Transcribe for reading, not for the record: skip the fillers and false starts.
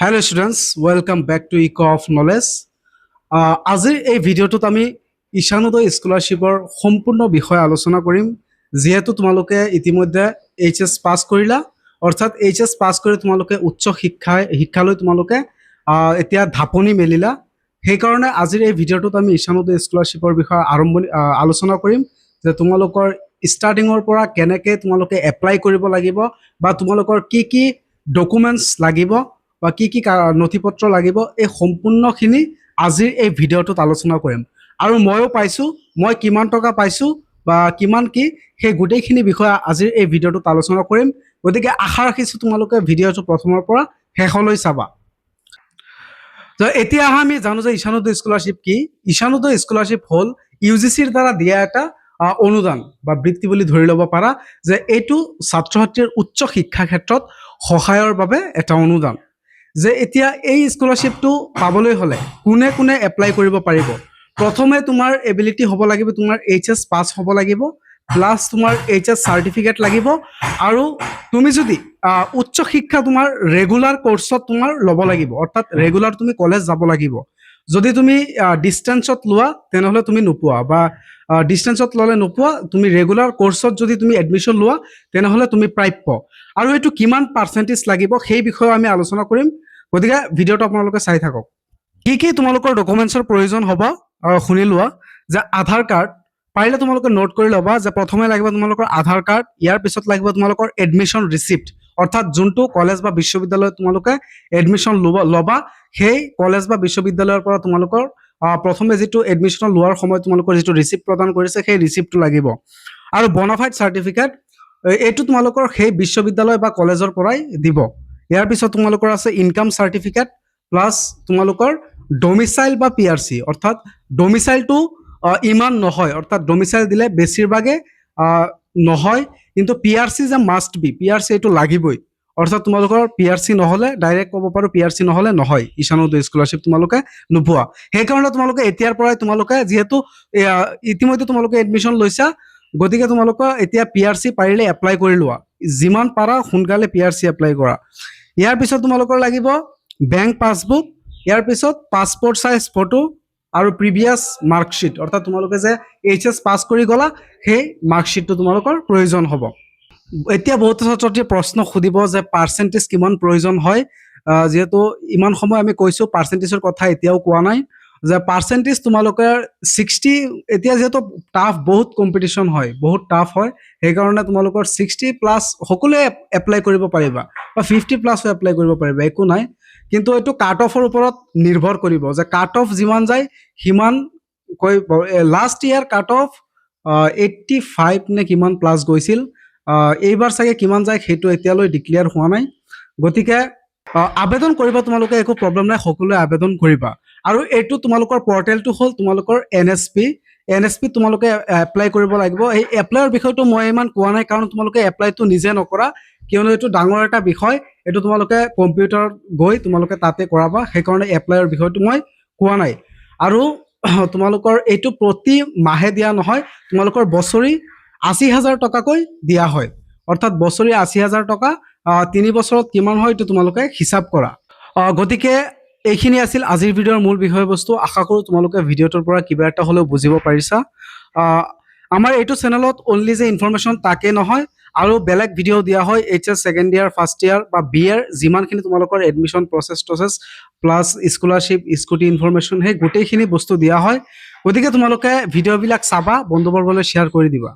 Hello students, welcome back to Eco of Knowledge. আজিৰ এই ভিডিঅ'টোত আমি ঈশানোদয় স্কলাৰশ্বিপৰ সম্পূৰ্ণ বিষয় আলোচনা কৰিম। যেহেতু তোমালোকে ইতিমধ্যে এইচএছ পাছ কৰিলা, অৰ্থাৎ এইচএছ পাছ কৰি তোমালোকে উচ্চ শিক্ষালৈ তোমালোকে এতিয়া ঢাপনি মেলিলা। সেইকাৰণে আজিৰ এই ভিডিঅ'টোত আমি ঈশানোদয় স্কলাৰশ্বিপৰ বিষয়ে আলোচনা কৰিম যে তোমালোকৰ ষ্টাৰ্টিঙৰ পৰা কেনেকৈ তোমালোকে এপ্লাই কৰিব লাগিব বা তোমালোকৰ কি ডকুমেণ্টছ লাগিব বা কি নথিপত্ৰ লাগিব, এই সম্পূৰ্ণখিনি আজিৰ এই ভিডিঅ'টোত আলোচনা কৰিম। আৰু ময়ো পাইছোঁ, মই কিমান টকা পাইছোঁ বা কিমান কি, সেই গোটেইখিনি বিষয়ে আজিৰ এই ভিডিঅ'টোত আলোচনা কৰিম। গতিকে আশা ৰাখিছোঁ তোমালোকে ভিডিঅ'টো প্ৰথমৰ পৰা শেষলৈ চাবা। তো এতিয়া আমি জানো যে ঈশানোদয় স্কলাৰশ্বিপ কি। ঈশানোদয় স্কলাৰশ্বিপ হ'ল ইউজিচিৰ দ্বাৰা দিয়া এটা অনুদান বা বৃত্তি বুলি ধৰি ল'ব পাৰা, যে এইটো ছাত্ৰ ছাত্ৰীৰ উচ্চ শিক্ষা ক্ষেত্ৰত সহায়ৰ বাবে এটা অনুদান। যে এতিয়া এই স্কলাৰশ্বিপটো পাবলৈ হ'লে কোনে কোনে এপ্লাই কৰিব পাৰিব। প্ৰথমে তোমাৰ এবিলিটি হ'ব লাগিব, তোমাৰ এইচএছ পাছ হ'ব লাগিব, প্লাছ তোমাৰ এইচএছ চাৰ্টিফিকেট লাগিব, আৰু তুমি যদি উচ্চ শিক্ষা তোমাৰ ৰেগুলাৰ কোৰ্চত তোমাৰ ল'ব লাগিব, অৰ্থাৎ ৰেগুলাৰ তুমি কলেজ যাব লাগিব। যদি তুমি ডিষ্টেঞ্চত লোৱা তেনেহ'লে তুমি নোপোৱা, বা ডিষ্টেঞ্চত ল'লে নোপোৱা। তুমি ৰেগুলাৰ কোৰ্চত যদি তুমি এডমিশ্যন লোৱা তেনেহ'লে তুমি প্ৰাপ্য। আৰু এইটো কিমান পাৰ্চেণ্টেজ লাগিব সেই বিষয়ে আমি আলোচনা কৰিম। গতিকে ভিডিঅ'টো আপোনালোকে চাই থাকক। কি তোমালোকৰ ডকুমেণ্টছৰ প্ৰয়োজন হ'ব শুনি লোৱা। যে আধাৰ কাৰ্ড, পাৰিলে তোমালোকে নোট কৰি ল'বা যে প্ৰথমে লাগিব তোমালোকৰ আধাৰ কাৰ্ড, ইয়াৰ পিছত লাগিব তোমালোকৰ এডমিশ্যন ৰিচিপ্ট, অৰ্থাৎ যোনটো কলেজ বা বিশ্ববিদ্যালয়ত তোমালোকে এডমিশ্যন ল'বা, সেই কলেজ বা বিশ্ববিদ্যালয়ৰ পৰা তোমালোকৰ প্ৰথমে যিটো এডমিশ্যন লোৱাৰ সময়ত তোমালোকৰ যিটো ৰিচিপ্ট প্ৰদান কৰিছে সেই ৰিচিপ্টটো লাগিব। আৰু বনাফাইড চাৰ্টিফিকেট, এইটো তোমালোকৰ সেই বিশ্ববিদ্যালয় বা কলেজৰ পৰাই দিব। ইয়াৰ পিছত তোমালোকৰ আছে ইনকাম চাৰ্টিফিকেট, প্লাছ তোমালোকৰ ডমিচাইল বা পিআৰচি, অৰ্থাৎ ডমিচাইলটো ইমান নহয়, অৰ্থাৎ ডমিচাইল দিলে বেছিভাগে নহয়, কিন্তু পিআৰচি যে মাষ্ট বি, পিআৰচি এইটো লাগিবই। অৰ্থাৎ তোমালোকৰ পিআৰচি নহ'লে, ডাইৰেক্ট ক'ব পাৰোঁ পিআৰচি নহ'লে নহয়, ঈশানোদয় স্কলাৰশ্বিপ তোমালোকে নোপোৱা। সেইকাৰণে তোমালোকে এতিয়াৰ পৰাই তোমালোকে যিহেতু ইতিমধ্যে তোমালোকে এডমিশ্যন লৈছা, গতিকে তোমালোকে এতিয়া পিআৰচি পাৰিলে এপ্লাই কৰি লোৱা, যিমান পাৰা সোনকালে পিআৰচি এপ্লাই কৰা। ইয়াৰ পিছত তোমালোকৰ লাগিব বেংক পাছবুক, ইয়াৰ পিছত পাছপৰ্ট চাইজ ফটো আৰু প্ৰিভিয়াছ মাৰ্কশ্বিট, অৰ্থাৎ তোমালোকে যে এইচএছ পাছ কৰি গ'লা সেই মাৰ্কশ্বিটটো তোমালোকৰ প্ৰয়োজন হ'ব। এতিয়া বহুত ছাত্ৰ ছাত্ৰীয়ে প্ৰশ্ন সুধিব যে পাৰ্চেণ্টেজ কিমান প্ৰয়োজন হয়। যিহেতু ইমান সময় আমি কৈছোঁ, পাৰ্চেণ্টেজৰ কথা এতিয়াও কোৱা নাই। যে পাৰ্চেণ্টেজ তোমালোকে 60, এতিয়া যিহেতু টাফ, বহুত কম্পিটিশ্যন হয়, বহুত টাফ হয়, সেইকাৰণে তোমালোকৰ 60+ সকলোৱে এপ্লাই কৰিব পাৰিবা, বা 50+ এপ্লাই কৰিব পাৰিবা, একো নাই। কিন্তু এইটো কাট অফৰ ওপৰত নিৰ্ভৰ কৰিব, যে কাট অফ যিমান যায় সিমান লাষ্ট ইয়াৰ কাট অফ 85 নে কিমান প্লাছ গৈছিল। এইবাৰ চাগে কিমান যায় সেইটো এতিয়ালৈ ডিক্লেয়াৰ হোৱা নাই। গতিকে আবেদন কৰিবা তোমালোকে, একো প্ৰব্লেম নাই, সকলোৱে আবেদন কৰিবা। আৰু এইটো তোমালোকৰ পৰ্টেলটো হ'ল তোমালোকৰ এনএছপি তোমালোকে এপ্লাই কৰিব লাগিব। এই এপ্লাইৰ বিষয়টো মই ইমান কোৱা নাই, কাৰণ তোমালোকে এপ্লাইটো নিজে নকৰা, কিয়নো এইটো ডাঙৰ এটা বিষয়। এইটো তোমালোকে কম্পিউটাৰত গৈ তোমালোকে তাতে কৰাবা, সেইকাৰণে এপ্লাইৰ বিষয়টো মই কোৱা নাই। আৰু তোমালোকৰ এইটো প্ৰতি মাহে দিয়া নহয়, তোমালোকৰ বছৰি 80,000 টকাকৈ দিয়া হয়, অৰ্থাৎ বছৰি 80,000 টকা। 3 বছৰত কিমান হয় এইটো তোমালোকে হিচাপ কৰা। গতিকে এইখিনি আছিল আজিৰ ভিডিঅ'ৰ মূল বিষয়বস্তু। আশা কৰোঁ তোমালোকে ভিডিঅ'টোৰ পৰা কিবা এটা হ'লেও বুজিব পাৰিছা। আমাৰ এইটো চেনেলত অনলি যে ইনফৰমেশ্যন তাকে নহয়, আৰু বেলেগ ভিডিঅ' দিয়া হয় HS second year, first year বা বি এৰ যিমানখিনি তোমালোকৰ admission process plus scholarship, scooty information, সেই গোটেইখিনি বস্তু দিয়া হয়। গতিকে তোমালোকে ভিডিঅ'বিলাক চাবা, বন্ধুবৰ্গলৈ শ্বেয়াৰ কৰি দিবা।